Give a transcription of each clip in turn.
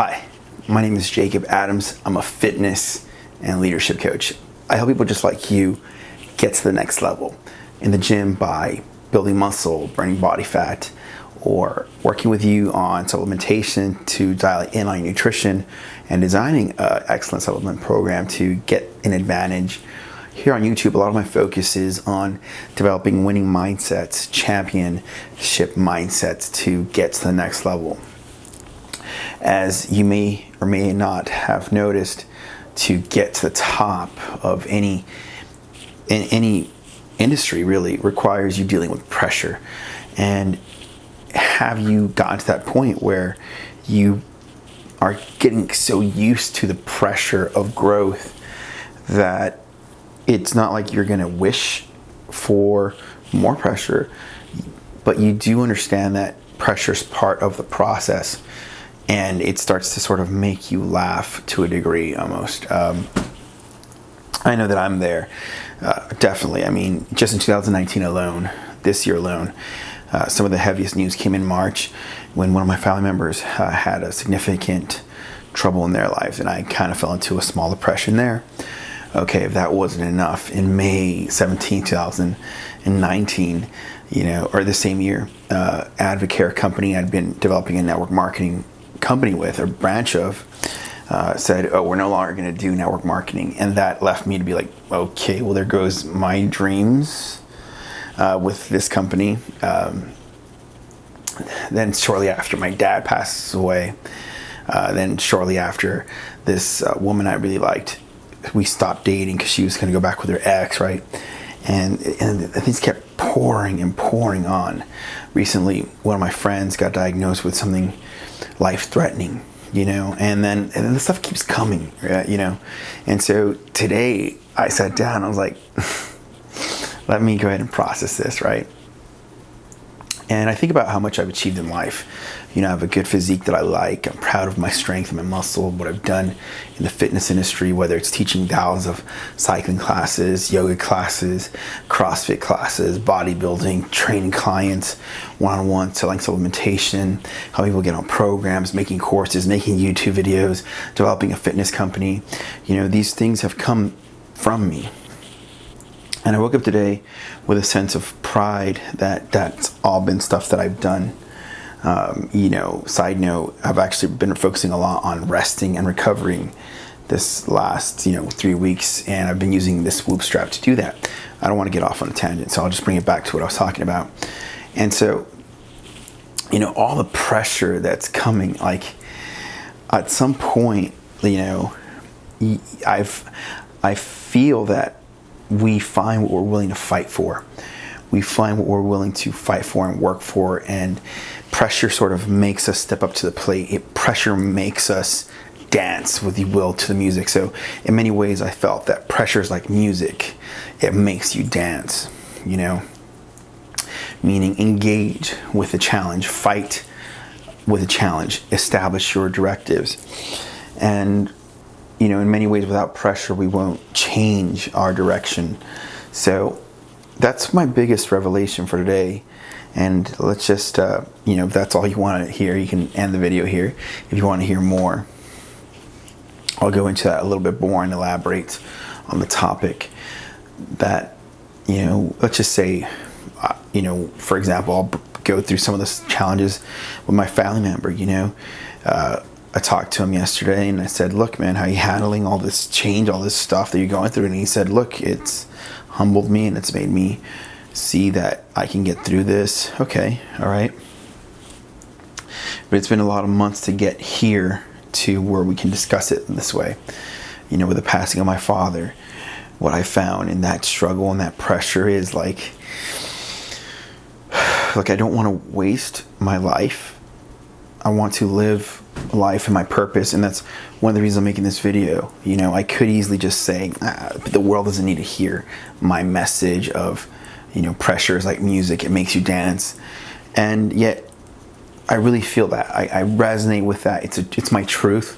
Hi, my name is Jacob Adams. I'm a fitness and leadership coach. I help people just like you get to the next level in the gym by building muscle, burning body fat, or working with you on supplementation to dial in on your nutrition and designing an excellent supplement program to get an advantage. Here on YouTube, a lot of my focus is on developing winning mindsets, championship mindsets to get to the next level. As you may or may not have noticed, to get to the top of any industry really requires you dealing with pressure. And have you gotten to that point where you are getting so used to the pressure of growth that it's not like you're going to wish for more pressure, but you do understand that pressure is part of the process, and it starts to sort of make you laugh to a degree almost. I know that I'm there, definitely. I mean, just in 2019 alone, this year alone, some of the heaviest news came in March when one of my family members had a significant trouble in their lives, and I kind of fell into a small depression there. Okay, if that wasn't enough, in May 17, 2019, or the same year, Advocare company I'd been developing a network marketing company with, a branch of, said, oh, we're no longer going to do network marketing. And that left me to be like, okay, well, there goes my dreams with this company. Then shortly after, my dad passes away. Then shortly after, this woman I really liked, we stopped dating because she was going to go back with her ex, right? And things kept pouring and pouring on. Recently, one of my friends got diagnosed with something life-threatening, and then the stuff keeps coming, And so today I sat down, I was like, let me go ahead and process this, right? And I think about how much I've achieved in life. I have a good physique that I like. I'm proud of my strength and my muscle, what I've done in the fitness industry, whether it's teaching thousands of cycling classes, yoga classes, CrossFit classes, bodybuilding, training clients, one-on-one, selling supplementation, how people get on programs, making courses, making YouTube videos, developing a fitness company. These things have come from me. And I woke up today with a sense of pride that that's all been stuff that I've done. Side note, I've actually been focusing a lot on resting and recovering this last, 3 weeks, and I've been using this Whoop strap to do that. I don't want to get off on a tangent, so I'll just bring it back to what I was talking about. And so, all the pressure that's coming, like at some point, I feel that we find what we're willing to fight for. We find what we're willing to fight for and work for, and pressure sort of makes us step up to the plate. Pressure makes us dance, with you will, to the music. So in many ways, I felt that pressure is like music. It makes you dance, meaning engage with the challenge, fight with a challenge, establish your directives. And in many ways, without pressure, we won't change our direction. So that's my biggest revelation for today. And let's just, if that's all you want to hear, you can end the video here. If you want to hear more, I'll go into that a little bit more and elaborate on the topic that, let's just say, for example, I'll go through some of the challenges with my family member. I talked to him yesterday and I said, look, man, how are you handling all this change, all this stuff that you're going through? And he said, look, it's humbled me and it's made me see that I can get through this. Okay, all right. But it's been a lot of months to get here to where we can discuss it in this way. With the passing of my father, what I found in that struggle and that pressure is like I don't want to waste my life. I want to live life and my purpose, and that's one of the reasons I'm making this video. I could easily just say, the world doesn't need to hear my message of, pressure is like music, it makes you dance. And yet, I really feel that. I resonate with that. It's my truth,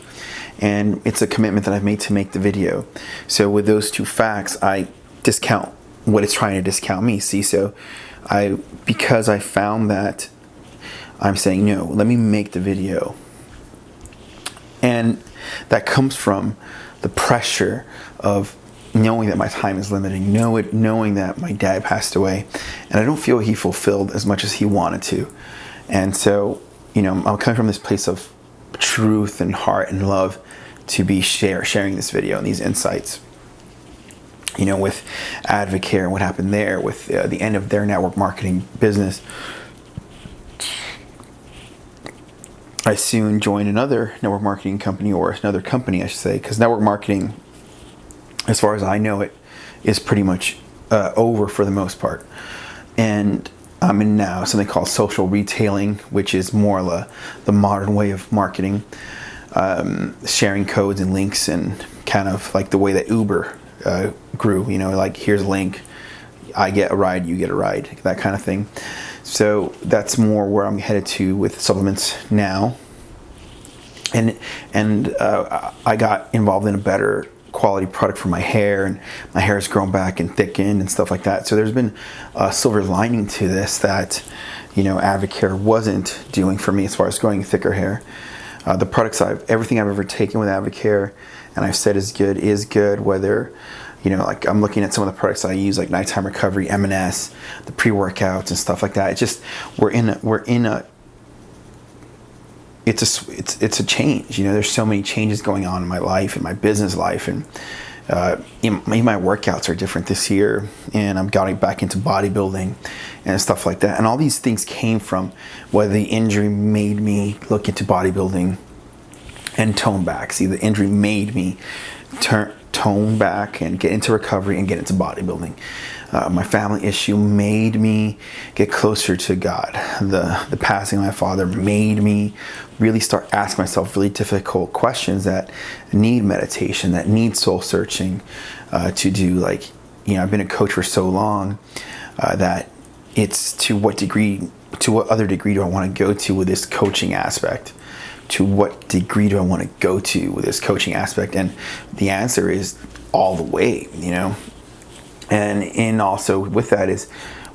and it's a commitment that I've made to make the video. So with those two facts, I discount what it's trying to discount me. See, so because I found that, I'm saying, no, let me make the video And that comes from the pressure of knowing that my time is limited, knowing that my dad passed away, and I don't feel he fulfilled as much as he wanted to. And so, I'm coming from this place of truth and heart and love to be sharing this video and these insights. With Advocare and what happened there, with the end of their network marketing business, I soon joined another network marketing company, or another company, I should say, because network marketing, as far as I know it, is pretty much over for the most part. And I'm in now something called social retailing, which is more the modern way of marketing, sharing codes and links, and kind of like the way that Uber grew, like here's a link, I get a ride, you get a ride, that kind of thing. So that's more where I'm headed to with supplements now. And I got involved in a better quality product for my hair, and my hair has grown back and thickened and stuff like that. So there's been a silver lining to this that, Advocare wasn't doing for me as far as growing thicker hair. The products everything I've ever taken with Advocare, and I've said is good, whether, like I'm looking at some of the products I use, like Nighttime Recovery, M&S, the pre-workouts and stuff like that. It's just, it's a change. There's so many changes going on in my life, in my business life, and even my workouts are different this year, and I'm getting back into bodybuilding and stuff like that. And all these things came from whether the injury made me look into bodybuilding and tone back. See, the injury made me tone back and get into recovery and get into bodybuilding. My family issue made me get closer to God. The passing of my father made me really start asking myself really difficult questions that need meditation, that need soul searching to do. Like, I've been a coach for so long that it's to what other degree do I want to go to with this coaching aspect? To what degree do I want to go to with this coaching aspect? And the answer is all the way, And also with that is,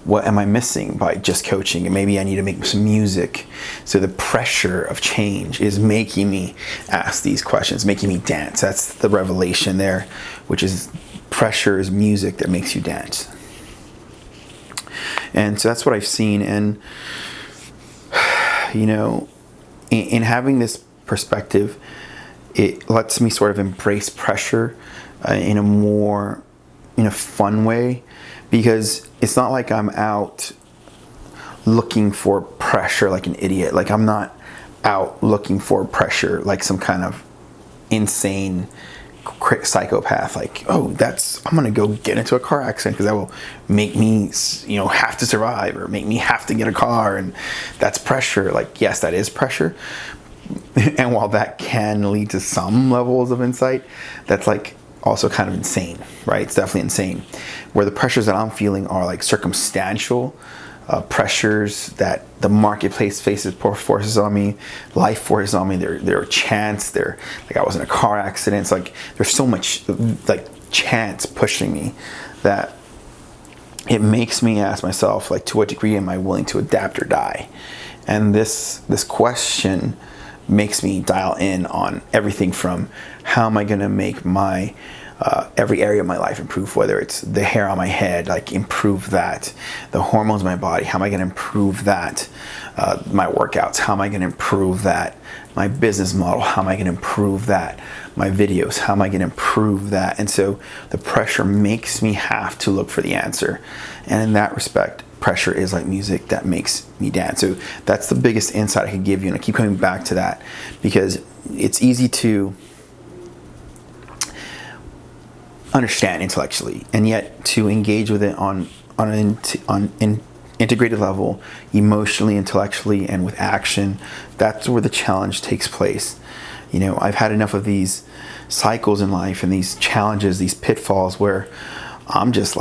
what am I missing by just coaching? And maybe I need to make some music. So the pressure of change is making me ask these questions, making me dance. That's the revelation there, which is pressure is music that makes you dance. And so that's what I've seen. And, in having this perspective, it lets me sort of embrace pressure in a fun way, because it's not like I'm out looking for pressure like an idiot. Like, I'm not out looking for pressure like some kind of insane psychopath. Like, I'm gonna go get into a car accident because that will make me have to survive, or make me have to get a car, and that's pressure. Like, yes, that is pressure, and while that can lead to some levels of insight, that's like also kind of insane, right? It's definitely insane. Where the pressures that I'm feeling are like circumstantial pressures that the marketplace forces on me, life forces on me. They're a chance. They're like, I was in a car accident. It's like there's so much like chance pushing me that it makes me ask myself, like, to what degree am I willing to adapt or die? And this question makes me dial in on everything from how am I going to make my every area of my life improve, whether it's the hair on my head, like improve that, the hormones in my body, how am I going to improve that, my workouts, how am I going to improve that, my business model, how am I going to improve that, my videos, how am I going to improve that? And so the pressure makes me have to look for the answer. And in that respect, pressure is like music that makes me dance. So that's the biggest insight I could give you, and I keep coming back to that because it's easy to understand intellectually, and yet to engage with it on an integrated level, emotionally, intellectually, and with action. That's where the challenge takes place. I've had enough of these cycles in life and these challenges, these pitfalls, where I'm just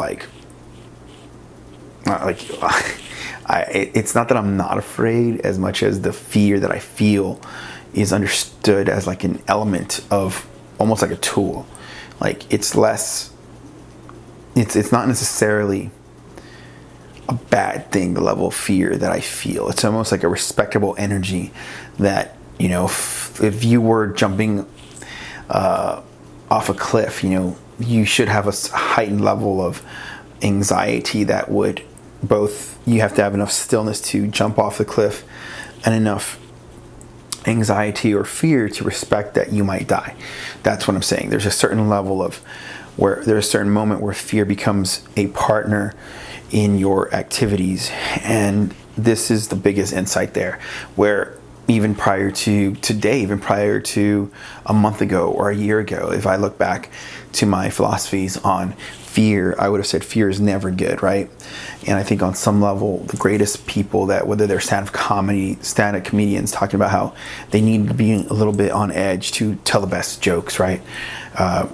it's not that I'm not afraid as much as the fear that I feel is understood as like an element of almost like a tool. Like, it's not necessarily a bad thing, the level of fear that I feel. It's almost like a respectable energy that You know, if you were jumping off a cliff, you know, you should have a heightened level of anxiety that would both, you have to have enough stillness to jump off the cliff and enough anxiety or fear to respect that you might die. That's what I'm saying. There's a certain level of where there's a certain moment where fear becomes a partner in your activities. And this is the biggest insight there, where even prior to today, even prior to a month ago or a year ago, if I look back to my philosophies on fear, I would have said fear is never good, right? And I think on some level, the greatest people that, whether they're stand-up comedians talking about how they need to be a little bit on edge to tell the best jokes, right?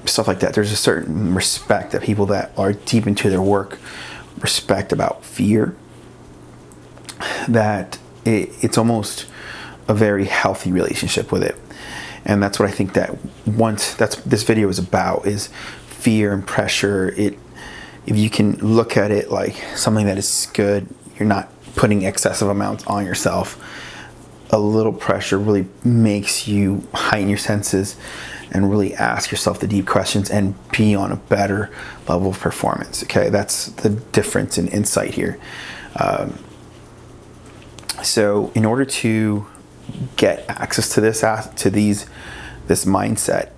Stuff like that. There's a certain respect that people that are deep into their work respect about fear, that it's almost a very healthy relationship with it. And that's what I think that this video is about, is fear and pressure. If you can look at it like something that is good, you're not putting excessive amounts on yourself. A little pressure really makes you heighten your senses and really ask yourself the deep questions and be on a better level of performance. Okay, that's the difference in insight here. So in order to get access to this mindset,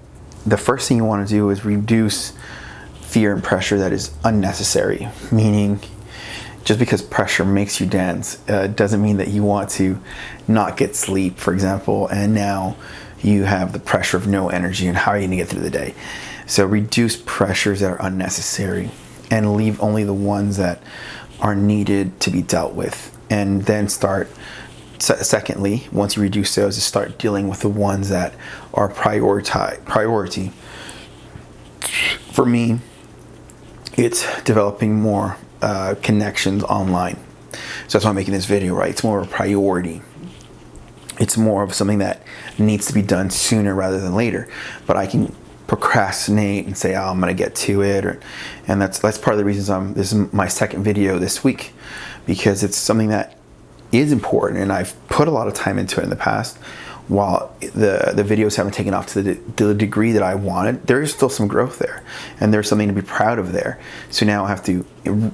the first thing you want to do is reduce fear and pressure that is unnecessary. Meaning, just because pressure makes you dance doesn't mean that you want to not get sleep, for example, and now you have the pressure of no energy, and how are you going to get through the day? So reduce pressures that are unnecessary and leave only the ones that are needed to be dealt with. And then secondly, once you reduce those, to start dealing with the ones that are priority. For me, it's developing more connections online. So that's why I'm making this video, right? It's more of a priority. It's more of something that needs to be done sooner rather than later. But I can procrastinate and say, oh, I'm going to get to it. And that's part of the reasons this is my second video this week, because it's something that is important, and I've put a lot of time into it in the past. While the videos haven't taken off to the degree that I wanted, there is still some growth there, and there's something to be proud of there. So now I have to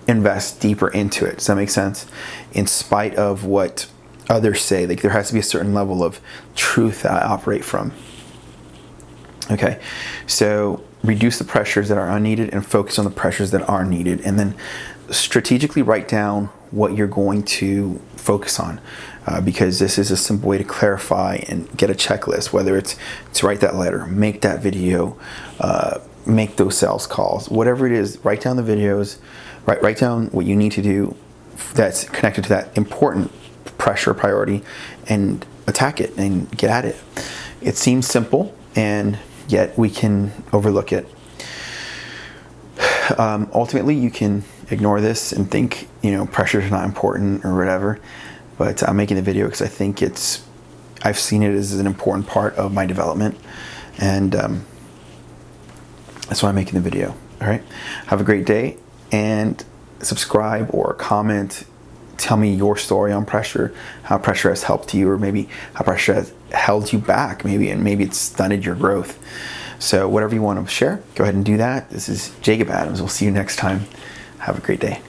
invest deeper into it. Does that make sense? In spite of what others say, like, there has to be a certain level of truth that I operate from. Okay, so reduce the pressures that are unneeded and focus on the pressures that are needed, and then strategically write down what you're going to focus on, because this is a simple way to clarify and get a checklist, whether it's to write that letter, make that video, make those sales calls, whatever it is. Write down the videos, write down what you need to do that's connected to that important pressure priority, and attack it and get at it. It seems simple, and yet we can overlook it. Ultimately, you can ignore this and think, pressure is not important or whatever. But I'm making the video because I think I've seen it as an important part of my development, and that's why I'm making the video. All right. Have a great day, and subscribe or comment. Tell me your story on pressure, how pressure has helped you, or maybe how pressure has held you back, and maybe it's stunted your growth. So whatever you want to share, go ahead and do that. This is Jacob Adams. We'll see you next time. Have a great day.